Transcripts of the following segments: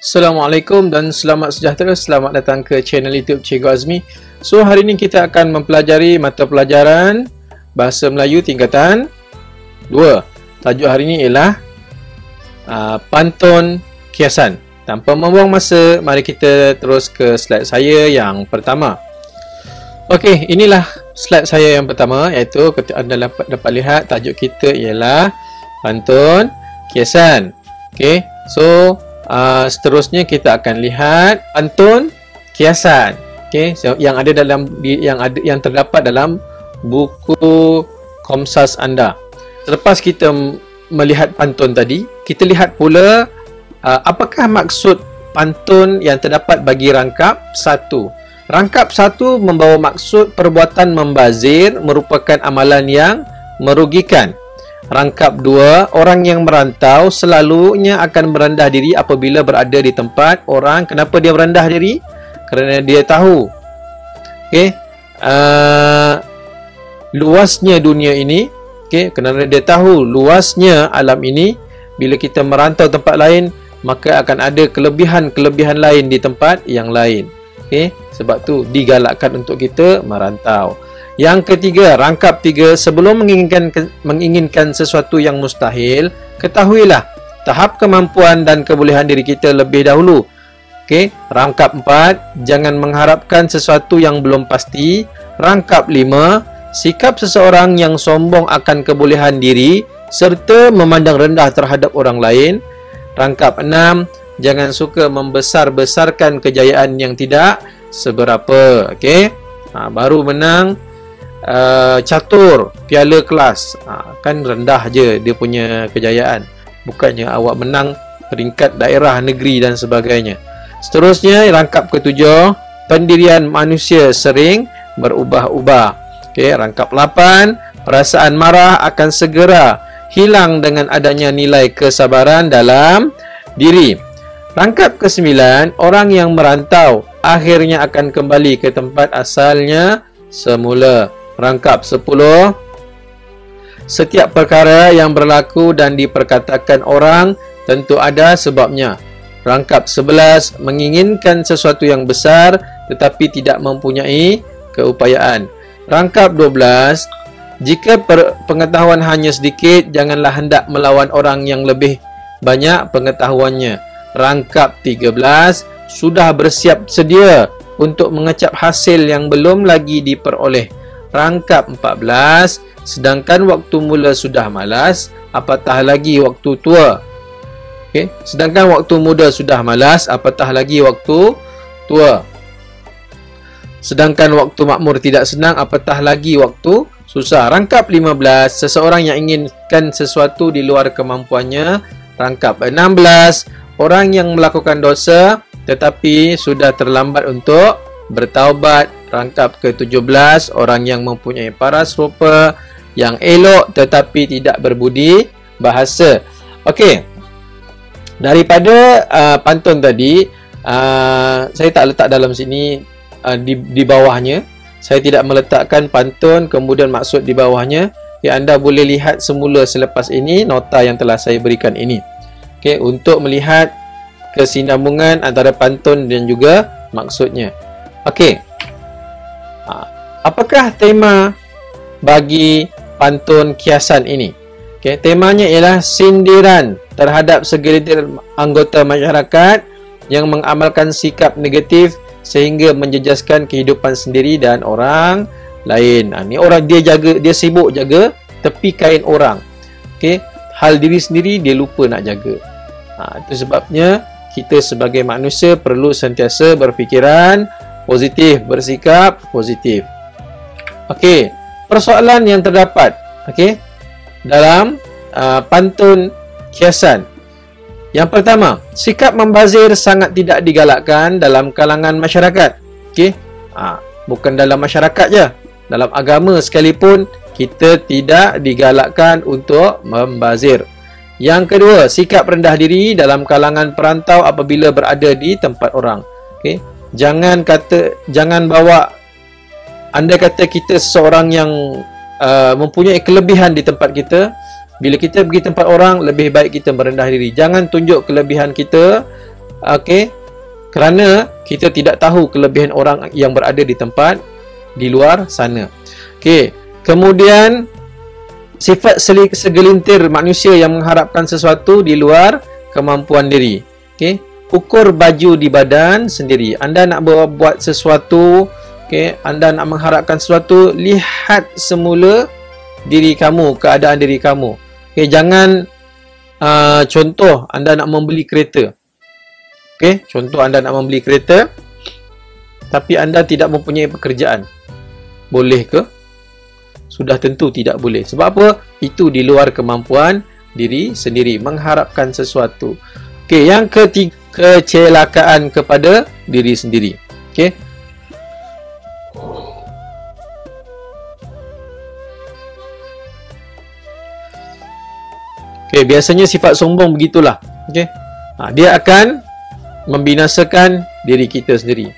Assalamualaikum dan selamat sejahtera. Selamat datang ke channel YouTube Cikgu Azmi. So, hari ini kita akan mempelajari mata pelajaran Bahasa Melayu tingkatan 2. Tajuk hari ini ialah Pantun Kiasan. Tanpa membuang masa, mari kita terus ke slide saya yang pertama. Okey, inilah slide saya yang pertama, iaitu anda dapat lihat tajuk kita ialah Pantun Kiasan. Okey, so seterusnya kita akan lihat pantun kiasan, okey, so, yang terdapat dalam buku Komsas anda. Selepas kita melihat pantun tadi, kita lihat pula apakah maksud pantun yang terdapat bagi rangkap 1. Rangkap 1 membawa maksud perbuatan membazir merupakan amalan yang merugikan. Rangkap 2, orang yang merantau selalunya akan merendah diri apabila berada di tempat orang. Kenapa dia merendah diri? Kerana dia tahu, okey, luasnya dunia ini, okey, kerana dia tahu luasnya alam ini. Bila kita merantau tempat lain, maka akan ada kelebihan-kelebihan lain di tempat yang lain. Okey, sebab tu digalakkan untuk kita merantau. Yang ketiga, rangkap 3, sebelum menginginkan sesuatu yang mustahil, ketahuilah tahap kemampuan dan kebolehan diri kita lebih dahulu. Okey, rangkap 4, jangan mengharapkan sesuatu yang belum pasti. Rangkap 5, sikap seseorang yang sombong akan kebolehan diri serta memandang rendah terhadap orang lain. Rangkap 6, jangan suka membesar-besarkan kejayaan yang tidak seberapa. Okey, baru menang catur piala kelas, kan rendah je dia punya kejayaan, bukannya awak menang peringkat daerah, negeri dan sebagainya. Seterusnya, rangkap ke-7, pendirian manusia sering berubah-ubah. Okey, rangkap 8, perasaan marah akan segera hilang dengan adanya nilai kesabaran dalam diri. Rangkap ke-9, orang yang merantau akhirnya akan kembali ke tempat asalnya semula. Rangkap 10, setiap perkara yang berlaku dan diperkatakan orang tentu ada sebabnya. Rangkap 11, menginginkan sesuatu yang besar tetapi tidak mempunyai keupayaan. Rangkap 12, jika pengetahuan hanya sedikit, janganlah hendak melawan orang yang lebih banyak pengetahuannya. Rangkap 13, sudah bersiap sedia untuk mengecap hasil yang belum lagi diperoleh. Rangkap 14, sedangkan waktu mula sudah malas, apatah lagi waktu tua. Okey, sedangkan waktu muda sudah malas, apatah lagi waktu tua. Sedangkan waktu makmur tidak senang, apatah lagi waktu susah. Rangkap 15, seseorang yang inginkan sesuatu di luar kemampuannya. Rangkap 16, orang yang melakukan dosa tetapi sudah terlambat untuk bertaubat. Rangkap ke-17, orang yang mempunyai paras rupa yang elok tetapi tidak berbudi bahasa. Okey, daripada pantun tadi, saya tak letak dalam sini, di bawahnya saya tidak meletakkan pantun kemudian maksud di bawahnya. Okay, anda boleh lihat semula selepas ini nota yang telah saya berikan ini, okay, untuk melihat kesinambungan antara pantun dan juga maksudnya. Okey, apakah tema bagi pantun kiasan ini? Okay, temanya ialah sindiran terhadap segelintir anggota masyarakat yang mengamalkan sikap negatif sehingga menjejaskan kehidupan sendiri dan orang lain. Ni orang dia sibuk jaga tepi kain orang. Okey, hal diri sendiri dia lupa nak jaga. Itu sebabnya kita sebagai manusia perlu sentiasa berfikiran positif, bersikap positif. Okey, persoalan yang terdapat, okey, dalam pantun kiasan. Yang pertama, sikap membazir sangat tidak digalakkan dalam kalangan masyarakat. Okey, bukan dalam masyarakat je, dalam agama sekalipun kita tidak digalakkan untuk membazir. Yang kedua, sikap rendah diri dalam kalangan perantau apabila berada di tempat orang. Okey, jangan bawa, andai kata kita seseorang yang mempunyai kelebihan di tempat kita, bila kita pergi tempat orang, lebih baik kita merendah diri. Jangan tunjuk kelebihan kita Okey. Kerana kita tidak tahu kelebihan orang yang berada di tempat di luar sana. Okey. Kemudian sifat segelintir manusia yang mengharapkan sesuatu di luar kemampuan diri. Okey. Ukur baju di badan sendiri. Anda nak buat sesuatu, okey, anda nak mengharapkan sesuatu, lihat semula diri kamu, keadaan diri kamu. Okey, jangan contoh anda nak membeli kereta. Okey, contoh anda nak membeli kereta tapi anda tidak mempunyai pekerjaan. Boleh ke? Sudah tentu tidak boleh. Sebab apa? Itu di luar kemampuan diri sendiri, mengharapkan sesuatu. Okey, yang ketiga, kecelakaan kepada diri sendiri. Okey. Okey, biasanya sifat sombong begitulah. Okey. Dia akan membinasakan diri kita sendiri.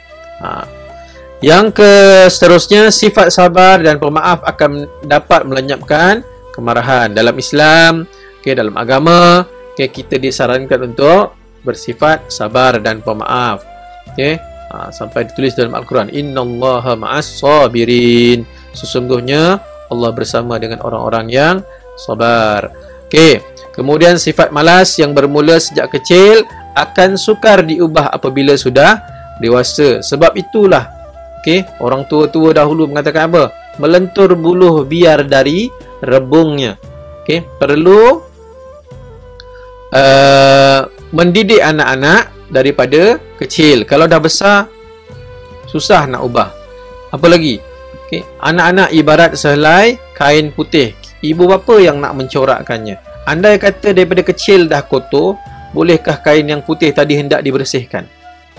Yang seterusnya, sifat sabar dan pemaaf akan dapat melenyapkan kemarahan. Dalam Islam, okey, dalam agama, okey, kita disarankan untuk bersifat sabar dan pemaaf. Okey, sampai ditulis dalam Al-Quran, innallaha ma'as sabirin. Sesungguhnya Allah bersama dengan orang-orang yang sabar. Okey. Kemudian sifat malas yang bermula sejak kecil akan sukar diubah apabila sudah dewasa. Sebab itulah, okey, orang tua-tua dahulu mengatakan apa? Melentur buluh biar dari rebungnya. Okey, perlu mendidik anak-anak daripada kecil. Kalau dah besar, susah nak ubah. Apa lagi? Okey, anak-anak ibarat sehelai kain putih. Ibu bapa yang nak mencorakkannya. Andai kata daripada kecil dah kotor, bolehkah kain yang putih tadi hendak dibersihkan?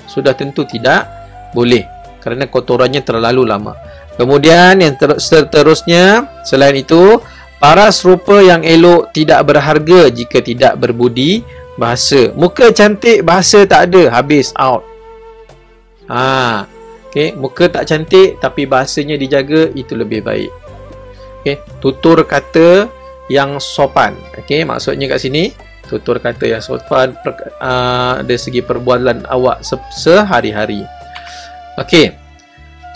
Sudah tentu tidak boleh, kerana kotorannya terlalu lama. Kemudian yang seterusnya, selain itu, paras rupa yang elok tidak berharga jika tidak berbudi bahasa. Muka cantik, bahasa tak ada, habis, out. Okay. Muka tak cantik tapi bahasanya dijaga, itu lebih baik. Okay. Tutur kata yang sopan. Okey, maksudnya kat sini tutur kata yang sopan dari segi perbualan awak sehari-hari. Okey.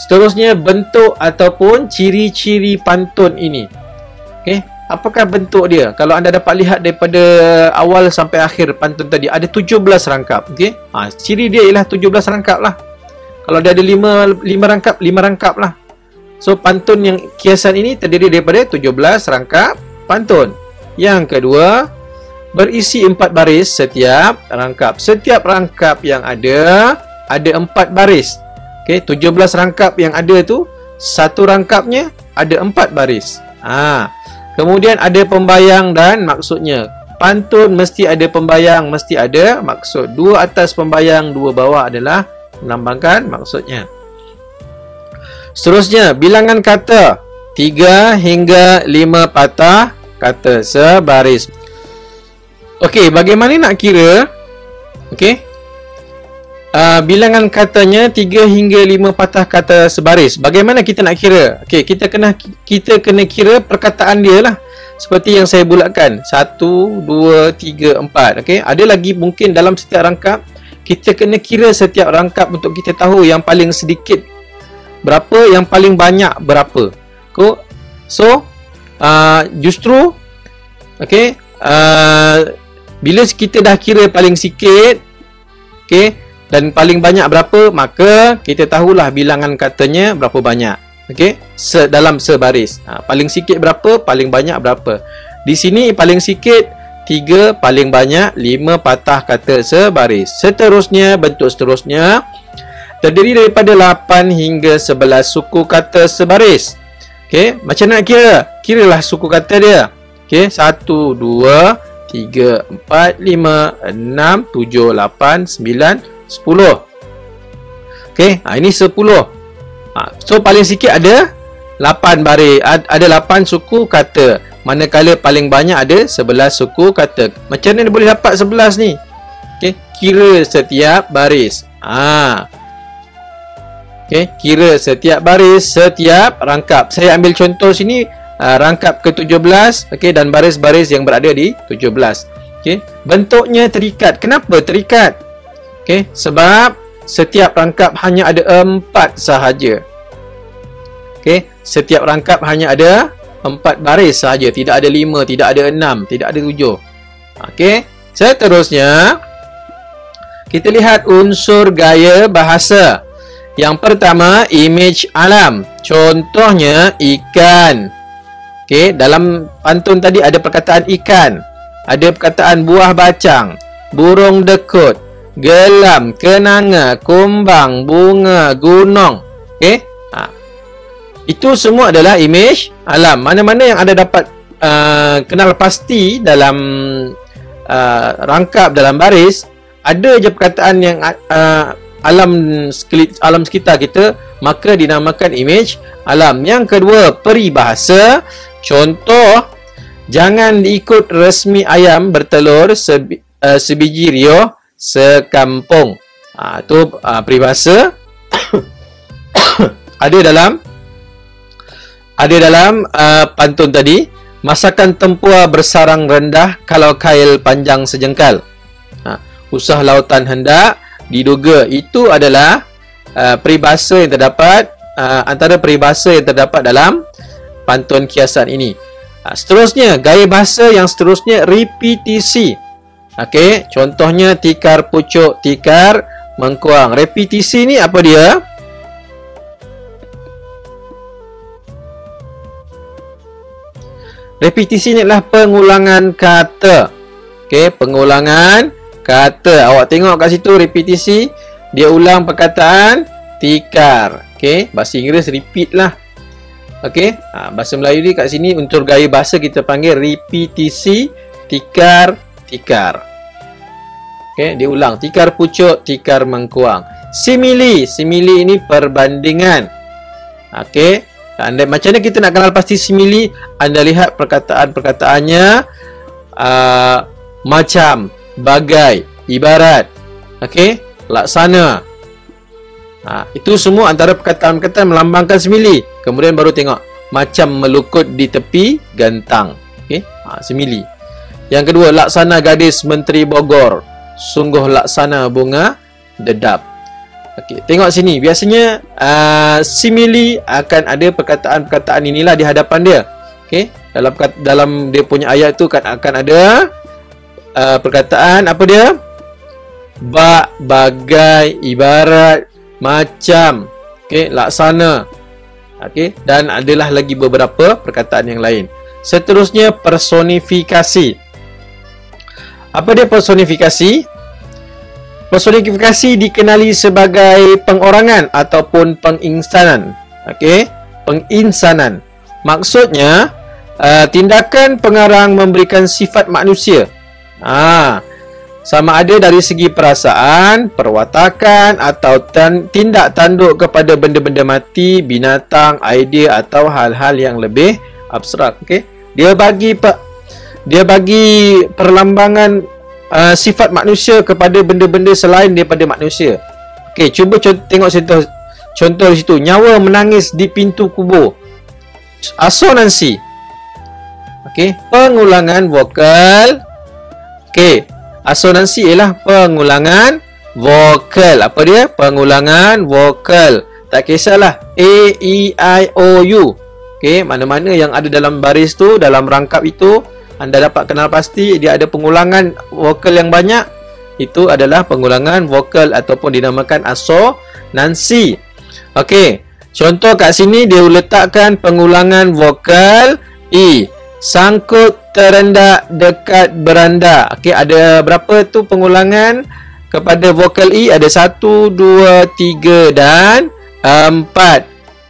Seterusnya, bentuk ataupun ciri-ciri pantun ini. Okey, apakah bentuk dia? Kalau anda dapat lihat daripada awal sampai akhir pantun tadi, ada 17 rangkap. Okey. Ciri dia ialah 17 rangkap lah. Kalau dia ada 5 rangkap lah. So pantun yang kiasan ini terdiri daripada 17 rangkap pantun. Yang kedua, berisi 4 baris setiap rangkap. Setiap rangkap yang ada 4 baris. Okey, 17 rangkap yang ada tu, satu rangkapnya ada 4 baris. Kemudian ada pembayang dan maksudnya. Pantun mesti ada pembayang, mesti ada maksud. 2 atas pembayang, 2 bawah adalah melambangkan maksudnya. Seterusnya, bilangan kata 3 hingga 5 patah kata sebaris. Okey, bagaimana nak kira? Okey, bilangan katanya 3 hingga 5 patah kata sebaris. Bagaimana kita nak kira? Okey, kita kena kira perkataan dia lah. Seperti yang saya bulatkan, 1, 2, 3, 4. Okey, ada lagi mungkin dalam setiap rangkap. Kita kena kira setiap rangkap untuk kita tahu yang paling sedikit berapa, yang paling banyak berapa. So, justru, okey, bila kita dah kira paling sikit, okey, dan paling banyak berapa, maka kita tahulah bilangan katanya berapa banyak. Okey, dalam sebaris. Paling sikit berapa, paling banyak berapa. Di sini paling sikit 3, paling banyak 5 patah kata sebaris. Seterusnya, bentuk seterusnya terdiri daripada 8 hingga 11 suku kata sebaris. Okey, macam nak kira? Kiralah suku kata dia. Okey, 1, 2, 3, 4, 5, 6, 7, 8, 9, 10. Okey, ini 10. So paling sikit ada 8 baris, ada 8 suku kata. Manakala paling banyak ada 11 suku kata. Macam mana dia boleh dapat 11 ni? Okey, kira setiap baris. Okey, kira setiap baris, setiap rangkap. Saya ambil contoh sini, rangkap ke-17, okey, dan baris-baris yang berada di 17. Okey, bentuknya terikat. Kenapa terikat? Okey, sebab setiap rangkap hanya ada 4 sahaja. Okey, setiap rangkap hanya ada 4 baris sahaja, tidak ada 5, tidak ada 6, tidak ada 7. Okey, seterusnya kita lihat unsur gaya bahasa. Yang pertama, image alam. Contohnya ikan. Okey, dalam pantun tadi ada perkataan ikan, ada perkataan buah bacang, burung dekut, gelam, kenanga, kumbang, bunga, gunung. Okey? Itu semua adalah image alam. Mana-mana yang ada dapat kenal pasti dalam rangkap, dalam baris, ada je perkataan yang alam sekitar kita, maka dinamakan image alam. Yang kedua, peribahasa. Contoh, jangan ikut resmi ayam bertelur sebiji riuh sekampung. Itu peribahasa. ada dalam pantun tadi. Masakan tempua bersarang rendah kalau kail panjang sejengkal. Usah lautan hendak diduga. Itu adalah peribahasa yang terdapat, antara peribahasa yang terdapat dalam pantun kiasan ini. Seterusnya, gaya bahasa yang seterusnya, repetisi. Okey, contohnya tikar pucuk, tikar mengkuang. Repetisi ni apa dia? Repetisi ni adalah pengulangan kata. Okey, pengulangan kata. Awak tengok kat situ repetisi, dia ulang perkataan tikar. Okey, bahasa Inggeris repeat lah. Okey, bahasa Melayu ni kat sini unsur gaya bahasa kita panggil repetisi, tikar, tikar. Okey, dia ulang tikar pucuk, tikar mengkuang. Simili, simili ini perbandingan. Okey, macam mana kita nak kenal pasti simili? Anda lihat perkataan-perkataannya, macam, bagai, ibarat, okey, laksana. Itu semua antara perkataan-perkataan melambangkan simili. Kemudian baru tengok macam melukut di tepi gantang. Okey, simili. Yang kedua, laksana gadis Menteri Bogor, sungguh laksana bunga dedap. Okey, tengok sini. Biasanya simili akan ada perkataan-perkataan inilah di hadapan dia. Okey, dalam dia punya ayat tu kan akan ada perkataan apa dia? Bak, bagai, ibarat, macam, okey, laksana. Okey, dan adalah lagi beberapa perkataan yang lain. Seterusnya, personifikasi. Apa dia personifikasi? Personifikasi dikenali sebagai pengorangan ataupun penginsanan. Okey, penginsanan. Maksudnya tindakan pengarang memberikan sifat manusia. Sama ada dari segi perasaan, perwatakan atau tindak tanduk kepada benda-benda mati, binatang, idea atau hal-hal yang lebih abstrak. Okey, dia bagi perlambangan sifat manusia kepada benda-benda selain daripada manusia. Okey, cuba tengok contoh di situ. Nyawa menangis di pintu kubur. Asonansi. Okey, pengulangan vokal. Okey, asonansi ialah pengulangan vokal. Apa dia? Pengulangan vokal. Tak kisahlah A, E, I, O, U. Okey, mana-mana yang ada dalam baris tu, dalam rangkap itu, anda dapat kenal pasti dia ada pengulangan vokal yang banyak. Itu adalah pengulangan vokal ataupun dinamakan asonansi. Okey, contoh kat sini dia letakkan pengulangan vokal E. Sangkut terendak dekat beranda. Okey, ada berapa tu pengulangan kepada vokal E? Ada 1, 2, 3 dan 4.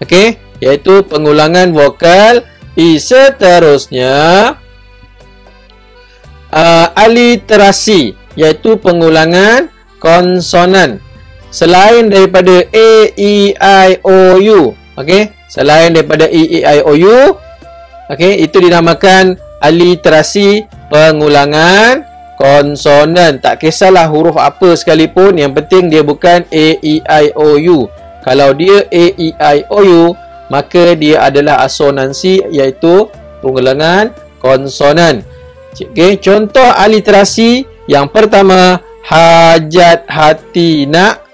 Okey, iaitu pengulangan vokal E. Seterusnya, aliterasi, iaitu pengulangan konsonan selain daripada A, E, I, O, U. Okey, selain daripada E, I, O, U, okey, itu dinamakan aliterasi, pengulangan konsonan. Tak kisahlah huruf apa sekalipun, yang penting dia bukan A, E, I, O, U. Kalau dia A, E, I, O, U, maka dia adalah asonansi, iaitu pengulangan konsonan. Okey, contoh aliterasi yang pertama, hajat hati nak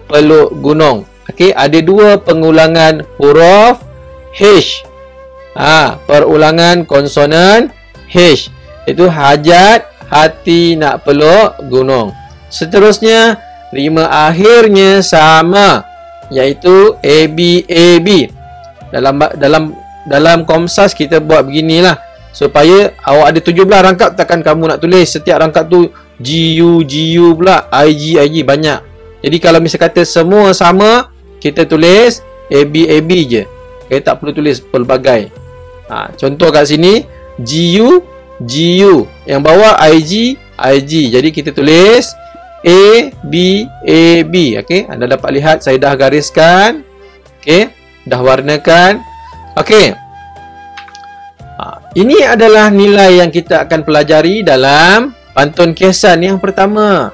peluk gunung. Okey, ada dua pengulangan huruf H. Perulangan konsonan H. Itu hajat hati nak peluk gunung. Seterusnya rima akhirnya sama, iaitu ABAB. Dalam Komsas kita buat beginilah supaya awak ada 17 rangkap, takkan kamu nak tulis setiap rangkap tu GU pula, IG banyak. Jadi kalau misal kata semua sama, kita tulis ABAB je. Okay, tak perlu tulis pelbagai. Contoh kat sini GU, yang bawah IG. Jadi kita tulis ABAB. Okey, anda dapat lihat saya dah gariskan. Okey, dah warnakan. Okey. Ini adalah nilai yang kita akan pelajari dalam pantun kiasan yang pertama.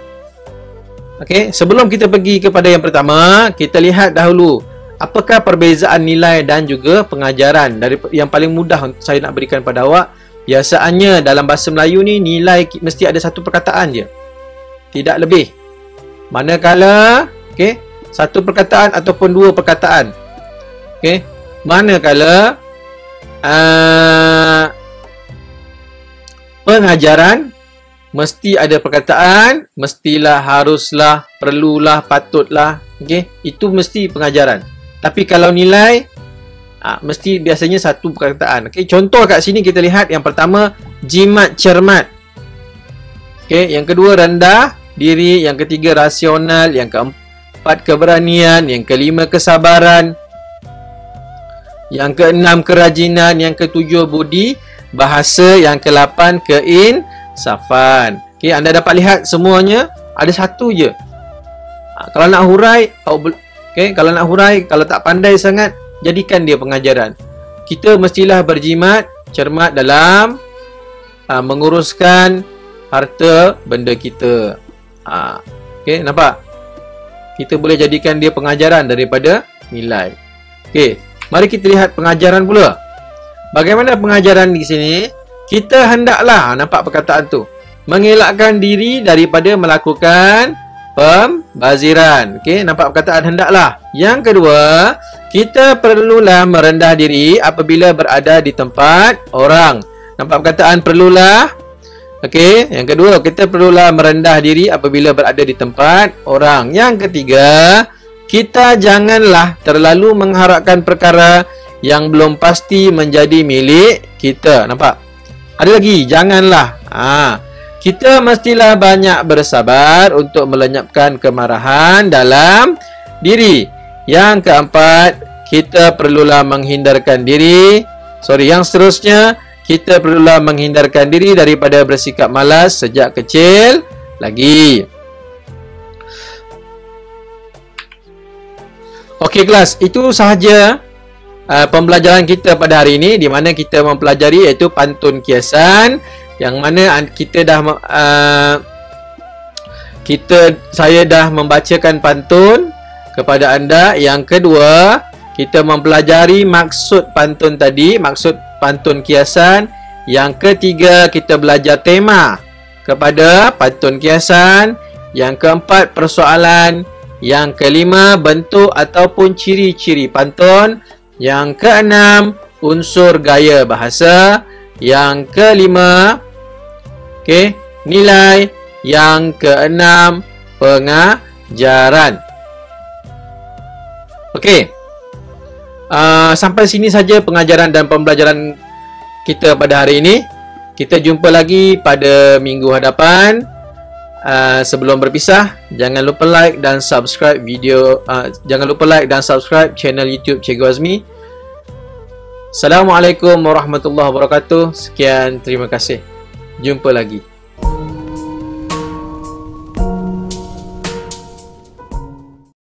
Okey, sebelum kita pergi kepada yang pertama, kita lihat dahulu apakah perbezaan nilai dan juga pengajaran. Dari yang paling mudah saya nak berikan pada awak, biasaannya dalam bahasa Melayu ni nilai mesti ada satu perkataan je, tidak lebih. Manakala satu perkataan ataupun dua perkataan. Manakala pengajaran mesti ada perkataan, mestilah, haruslah, perlulah, patutlah. Itu mesti pengajaran. Tapi kalau nilai, mesti biasanya satu perkataan. Contoh kat sini kita lihat yang pertama, jimat cermat. Yang kedua, rendah diri. Yang ketiga, rasional. Yang keempat, keberanian. Yang kelima, kesabaran. Yang keenam, kerajinan. Yang ketujuh, budi bahasa. Yang kelapan, keinsafan. Anda dapat lihat semuanya ada satu je. Kalau nak hurai, kalau tak pandai sangat, jadikan dia pengajaran. Kita mestilah berjimat cermat dalam menguruskan harta benda kita. Nampak? Kita boleh jadikan dia pengajaran daripada nilai. Mari kita lihat pengajaran pula. Bagaimana pengajaran di sini? Kita hendaklah, nampak perkataan tu, mengelakkan diri daripada melakukan pembaziran. Nampak perkataan hendaklah. Yang kedua, kita perlulah merendah diri apabila berada di tempat orang. Nampak perkataan perlulah. Yang kedua, kita perlulah merendah diri apabila berada di tempat orang. Yang ketiga, kita janganlah terlalu mengharapkan perkara yang belum pasti menjadi milik kita. Nampak? Ada lagi, janganlah. Kita mestilah banyak bersabar untuk melenyapkan kemarahan dalam diri. Yang keempat, kita perlulah menghindarkan diri. Yang seterusnya, kita perlulah menghindarkan diri daripada bersikap malas sejak kecil lagi. Okey kelas, itu sahaja pembelajaran kita pada hari ini, di mana kita mempelajari iaitu pantun kiasan, yang mana kita dah saya dah membacakan pantun kepada anda. Yang kedua, kita mempelajari maksud pantun tadi, maksud pantun kiasan. Yang ketiga, kita belajar tema kepada pantun kiasan. Yang keempat, persoalan. Yang kelima, bentuk ataupun ciri-ciri pantun. Yang keenam, unsur gaya bahasa. Yang kelima, nilai. Yang keenam, pengajaran. Sampai sini saja pengajaran dan pembelajaran kita pada hari ini. Kita jumpa lagi pada minggu hadapan. Sebelum berpisah, jangan lupa like dan subscribe channel YouTube Cikgu Azmi. Assalamualaikum warahmatullahi wabarakatuh. Sekian, terima kasih. Jumpa lagi.